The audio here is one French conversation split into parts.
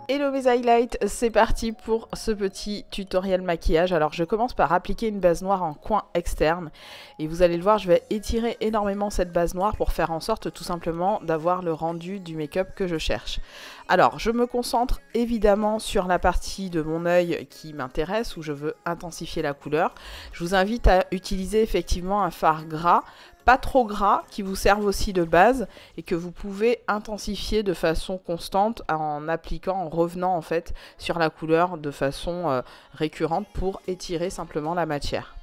Hello mes highlights, c'est parti pour ce petit tutoriel maquillage. Alors je commence par appliquer une base noire en coin externe et vous allez le voir, je vais étirer énormément cette base noire pour faire en sorte tout simplement d'avoir le rendu du make-up que je cherche. Alors je me concentre évidemment sur la partie de mon œil qui m'intéresse, où je veux intensifier la couleur. Je vous invite à utiliser effectivement un fard gras, pas trop gras, qui vous serve aussi de base et que vous pouvez intensifier de façon constante en appliquant, en revenant en fait sur la couleur de façon récurrente pour étirer simplement la matière.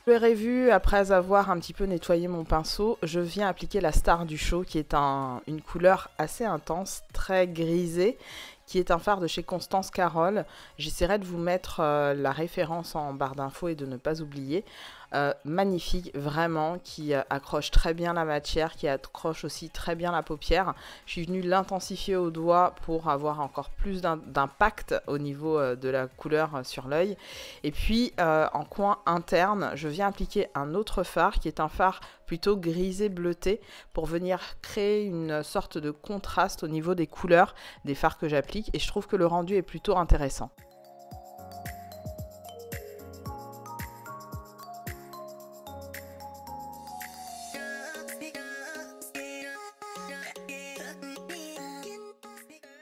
Vous l'avez vu, après avoir un petit peu nettoyé mon pinceau, je viens appliquer la star du show qui est une couleur assez intense, très grisée, qui est un fard de chez Constance Carole. J'essaierai de vous mettre la référence en barre d'infos et de ne pas oublier. Magnifique, vraiment, qui accroche très bien la matière, qui accroche aussi très bien la paupière. Je suis venue l'intensifier au doigt pour avoir encore plus d'impact au niveau de la couleur sur l'œil. Et puis en coin interne, je viens appliquer un autre fard qui est un fard plutôt grisé bleuté pour venir créer une sorte de contraste au niveau des couleurs des fards que j'applique, et je trouve que le rendu est plutôt intéressant.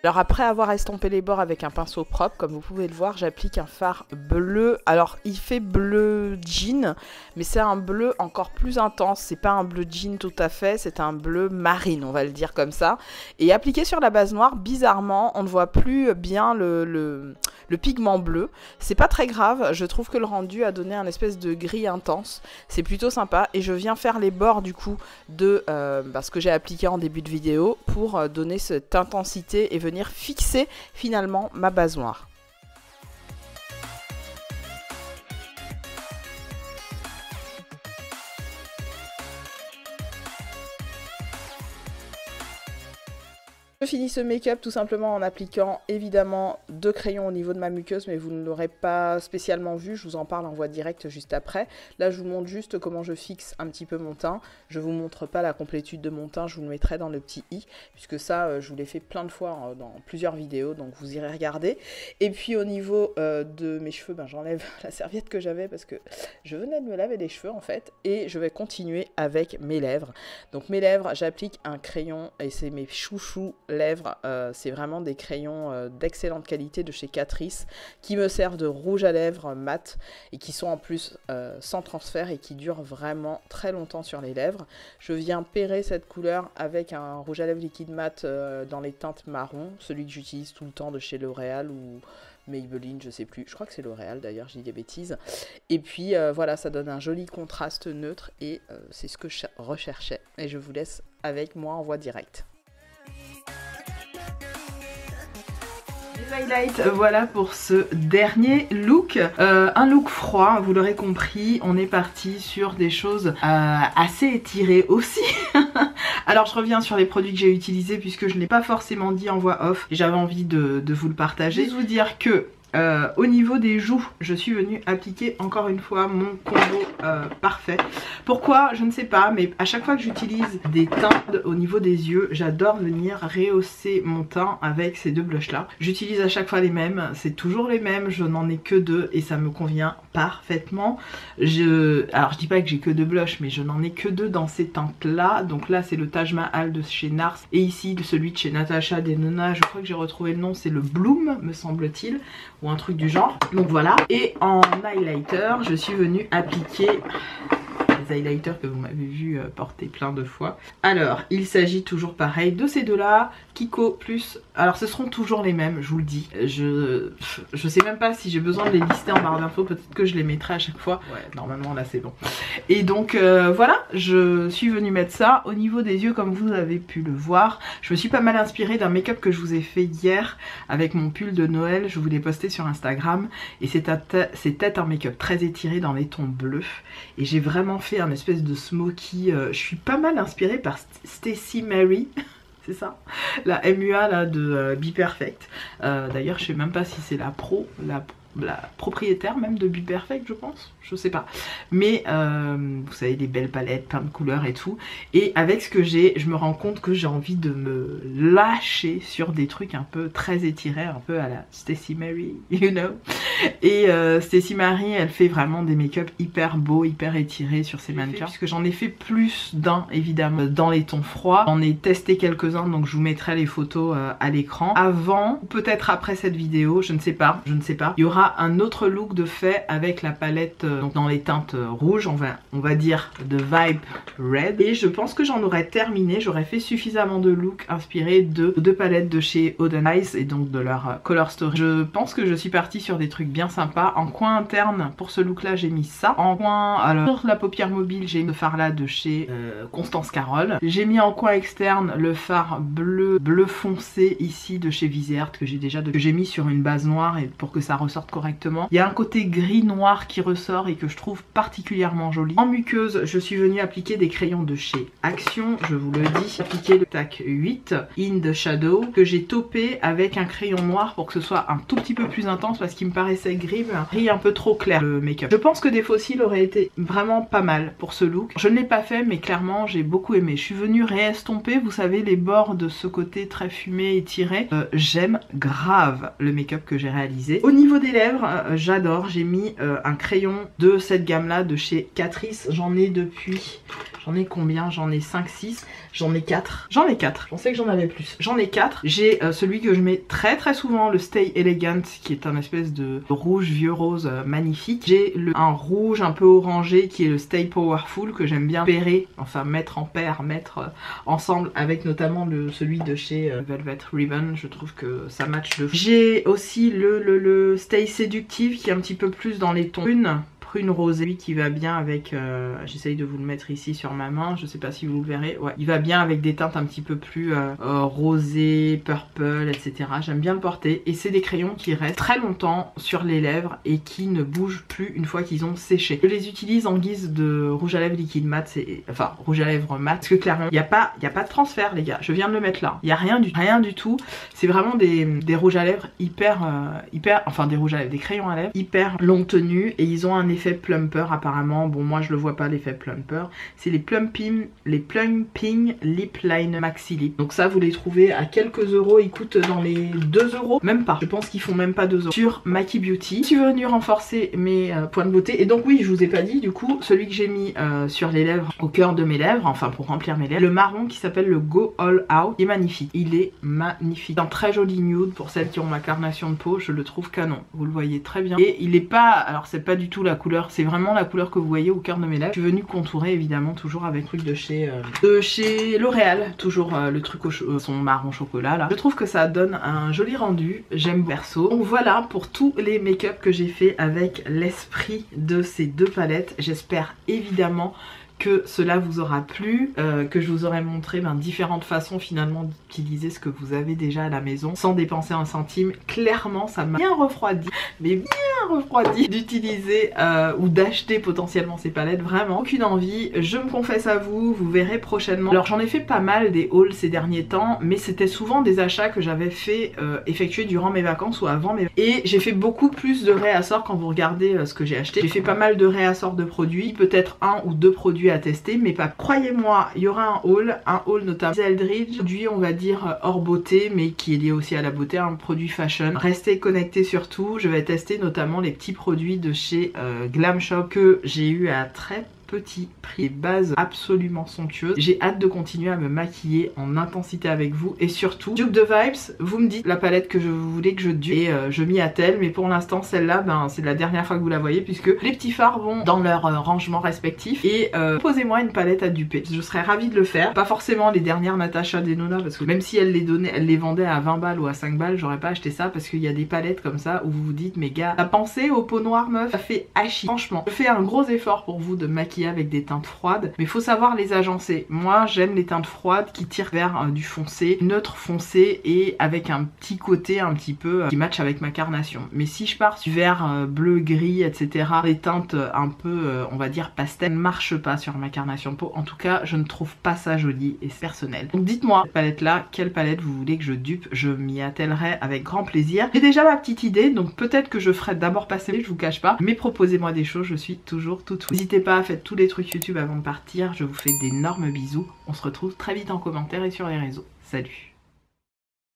Alors après avoir estompé les bords avec un pinceau propre, comme vous pouvez le voir, j'applique un fard bleu. Alors il fait bleu jean, mais c'est un bleu encore plus intense. C'est pas un bleu jean tout à fait, c'est un bleu marine, on va le dire comme ça. Et appliqué sur la base noire, bizarrement, on ne voit plus bien le pigment bleu. C'est pas très grave, je trouve que le rendu a donné un espèce de gris intense. C'est plutôt sympa, et je viens faire les bords du coup de ce que j'ai appliqué en début de vidéo pour donner cette intensité et venir fixer finalement ma base noire. Je finis ce make-up tout simplement en appliquant évidemment 2 crayons au niveau de ma muqueuse, mais vous ne l'aurez pas spécialement vu, je vous en parle en voix directe juste après. Là je vous montre juste comment je fixe un petit peu mon teint. Je ne vous montre pas la complétude de mon teint, je vous le mettrai dans le petit i, puisque ça je vous l'ai fait plein de fois dans plusieurs vidéos, donc vous irez regarder. Et puis au niveau de mes cheveux, j'enlève la serviette que j'avais parce que je venais de me laver les cheveux en fait, et je vais continuer avec mes lèvres. Donc mes lèvres, j'applique un crayon, et c'est mes chouchous lèvres, c'est vraiment des crayons d'excellente qualité de chez Catrice qui me servent de rouge à lèvres mat et qui sont en plus sans transfert et qui durent vraiment très longtemps sur les lèvres. Je viens pairer cette couleur avec un rouge à lèvres liquide mat dans les teintes marron, celui que j'utilise tout le temps de chez L'Oréal ou Maybelline, je sais plus, je crois que c'est L'Oréal d'ailleurs, je dis des bêtises. Et puis voilà, ça donne un joli contraste neutre et c'est ce que je recherchais, et je vous laisse avec moi en voix directe. Highlight, voilà pour ce dernier look, un look froid, vous l'aurez compris, on est parti sur des choses assez étirées aussi. Alors je reviens sur les produits que j'ai utilisés puisque je ne l'ai pas forcément dit en voix off, j'avais envie de vous le partager. Juste vous dire que au niveau des joues, je suis venue appliquer encore une fois mon combo parfait. Pourquoi? Je ne sais pas, mais à chaque fois que j'utilise des teintes au niveau des yeux, j'adore venir rehausser mon teint avec ces deux blushs là. J'utilise à chaque fois les mêmes, c'est toujours les mêmes, je n'en ai que 2 et ça me convient parfaitement. Alors je dis pas que j'ai que 2 blushs, mais je n'en ai que 2 dans ces teintes là. Donc là c'est le Taj Mahal de chez Nars, et ici celui de chez Natasha Denona, je crois que j'ai retrouvé le nom, c'est le Bloom me semble-t-il, ou un truc du genre. Donc voilà. Et en highlighter, je suis venue appliquer les highlighters que vous m'avez vu porter plein de fois. Alors, il s'agit toujours pareil de ces deux-là, Kiko plus... Alors, ce seront toujours les mêmes, je vous le dis. Je sais même pas si j'ai besoin de les lister en barre d'infos, peut-être que je les mettrai à chaque fois. Ouais, normalement, là, c'est bon. Et donc, voilà, je suis venue mettre ça. Au niveau des yeux, comme vous avez pu le voir, je me suis pas mal inspirée d'un make-up que je vous ai fait hier avec mon pull de Noël. Je vous l'ai posté sur Instagram. Et c'était un make-up très étiré dans les tons bleus. Et j'ai vraiment fait un espèce de smoky. Je suis pas mal inspirée par Stacey Mary. C'est ça, la MUA là de Be Perfect. D'ailleurs je sais même pas si c'est la pro, la propriétaire même de Be Perfect, je pense, je sais pas. Mais vous savez, des belles palettes, plein de couleurs et tout. Et avec ce que j'ai, je me rends compte que j'ai envie de me lâcher sur des trucs un peu très étirés, un peu à la Stacey Mary, you know. Et Stacey Mary, elle fait vraiment des make-up hyper beaux, hyper étirés sur ses mannequins. Puisque j'en ai fait plus d'un, évidemment, dans les tons froids. J'en ai testé quelques-uns, donc je vous mettrai les photos à l'écran. Avant, ou peut-être après cette vidéo, je ne sais pas, il y aura un autre look de fait avec la palette donc dans les teintes rouges, on va dire de Vibe Red. Et je pense que j'en aurais terminé, j'aurais fait suffisamment de looks inspirés de deux palettes de chez Oden Eyes et donc de leur Color Story. Je pense que je suis partie sur des trucs bien sympas. En coin interne, pour ce look là, j'ai mis ça. En coin, alors sur la paupière mobile, j'ai mis ce fard là de chez Constance Carole. J'ai mis en coin externe le fard bleu foncé ici de chez Viseart que j'ai déjà que j'ai mis sur une base noire et pour que ça ressorte correctement. Il y a un côté gris noir qui ressort et que je trouve particulièrement joli. En muqueuse, je suis venue appliquer des crayons de chez Action, je vous le dis. Appliquer le TAC 8 In the Shadow que j'ai topé avec un crayon noir pour que ce soit un tout petit peu plus intense parce qu'il me paraissait gris un peu trop clair le make-up. Je pense que des fossiles auraient été vraiment pas mal pour ce look. Je ne l'ai pas fait mais clairement j'ai beaucoup aimé. Je suis venue réestomper, vous savez, les bords de ce côté très fumé et tiré. J'aime grave le make-up que j'ai réalisé. Au niveau des lèvres, j'adore. J'ai mis un crayon de cette gamme là de chez Catrice. J'en ai depuis... J'en ai combien? J'en ai 5, 6, j'en ai 4. J'en ai 4, je pensais que j'en avais plus. J'en ai 4. J'ai celui que je mets très souvent, le Stay Elegant, qui est un espèce de rouge vieux rose magnifique. J'ai un rouge un peu orangé qui est le Stay Powerful, que j'aime bien pairer, enfin mettre en paire, mettre ensemble avec notamment celui de chez Velvet Ribbon. Je trouve que ça match de fou. J'ai aussi le Stay Seductive qui est un petit peu plus dans les tons prune rosée, lui qui va bien avec, j'essaye de vous le mettre ici sur ma main, je sais pas si vous le verrez, ouais, il va bien avec des teintes un petit peu plus rosé, purple, etc. J'aime bien le porter et c'est des crayons qui restent très longtemps sur les lèvres et qui ne bougent plus une fois qu'ils ont séché. Je les utilise en guise de rouge à lèvres liquide mat, enfin rouge à lèvres mat, parce que clairement il n'y a pas de transfert les gars, je viens de le mettre là, il n'y a rien du tout, c'est vraiment des rouges à lèvres enfin des rouges à lèvres, des crayons à lèvres hyper longue tenue et ils ont un effet plumper apparemment. Bon, moi je le vois pas l'effet plumper. C'est les plumping lip line maxi lip. Donc ça vous les trouvez à quelques euros. Ils coûtent dans les 2 euros, même pas. Je pense qu'ils font même pas 2 euros sur Maki Beauty. Je suis venue renforcer mes points de beauté et donc oui, je vous ai pas dit du coup celui que j'ai mis sur les lèvres, au cœur de mes lèvres, enfin pour remplir mes lèvres, le marron qui s'appelle le Go All Out. Il est magnifique. Il est magnifique. C'est un très joli nude pour celles qui ont ma carnation de peau. Je le trouve canon. Vous le voyez très bien. Et il est pas, alors c'est pas du tout la couleur, c'est vraiment la couleur que vous voyez au cœur de mes lèvres. Je suis venue contourer évidemment toujours avec le truc de chez L'Oréal, toujours le truc son marron chocolat là. Je trouve que ça donne un joli rendu, j'aime perso. Donc voilà pour tous les make-up que j'ai fait avec l'esprit de ces deux palettes. J'espère évidemment que cela vous aura plu, que je vous aurai montré différentes façons finalement d'utiliser ce que vous avez déjà à la maison sans dépenser un centime. Clairement ça m'a bien refroidi, mais bien refroidi d'utiliser ou d'acheter potentiellement ces palettes, vraiment aucune envie. Je me confesse à vous, vous verrez prochainement. Alors j'en ai fait pas mal des hauls ces derniers temps, mais c'était souvent des achats que j'avais fait effectuer durant mes vacances ou avant mes... Et j'ai fait beaucoup plus de réassorts quand vous regardez ce que j'ai acheté. J'ai fait pas mal de réassorts de produits, peut-être 1 ou 2 produits à tester, mais pas. Croyez-moi, il y aura un haul notamment Eldridge, produit on va dire hors beauté, mais qui est lié aussi à la beauté, un produit fashion. Restez connectés surtout, je vais tester notamment les petits produits de chez Glam Shop que j'ai eu à très petit prix, des bases absolument somptueuses. J'ai hâte de continuer à me maquiller en intensité avec vous et surtout Dupe de Vibes, vous me dites la palette que vous voulez que je dupe et je m'y attelle, mais pour l'instant celle-là c'est la dernière fois que vous la voyez puisque les petits fards vont dans leur rangement respectif et posez-moi une palette à duper. Je serais ravie de le faire, pas forcément les dernières Natasha Denona parce que même si elle les vendait à 20 balles ou à 5 balles, j'aurais pas acheté ça parce qu'il y a des palettes comme ça où vous vous dites mais gars, t'as pensé aux peaux noires meuf, ça fait hachis. Franchement, je fais un gros effort pour vous de maquiller maquiller avec des teintes froides, mais il faut savoir les agencer. Moi j'aime les teintes froides qui tirent vers du foncé, neutre foncé et avec un petit côté un petit peu qui match avec ma carnation. Mais si je pars du vert, bleu, gris, etc., les teintes un peu on va dire pastel ne marchent pas sur ma carnation de peau. En tout cas je ne trouve pas ça joli et c'est personnel. Donc dites-moi cette palette là, quelle palette vous voulez que je dupe, je m'y attellerai avec grand plaisir. J'ai déjà ma petite idée, donc peut-être que je ferai d'abord passer, je vous cache pas, mais proposez-moi des choses, je suis toujours toute ouïe. N'hésitez pas à faire tous les trucs YouTube avant de partir, je vous fais d'énormes bisous, on se retrouve très vite en commentaire et sur les réseaux. Salut!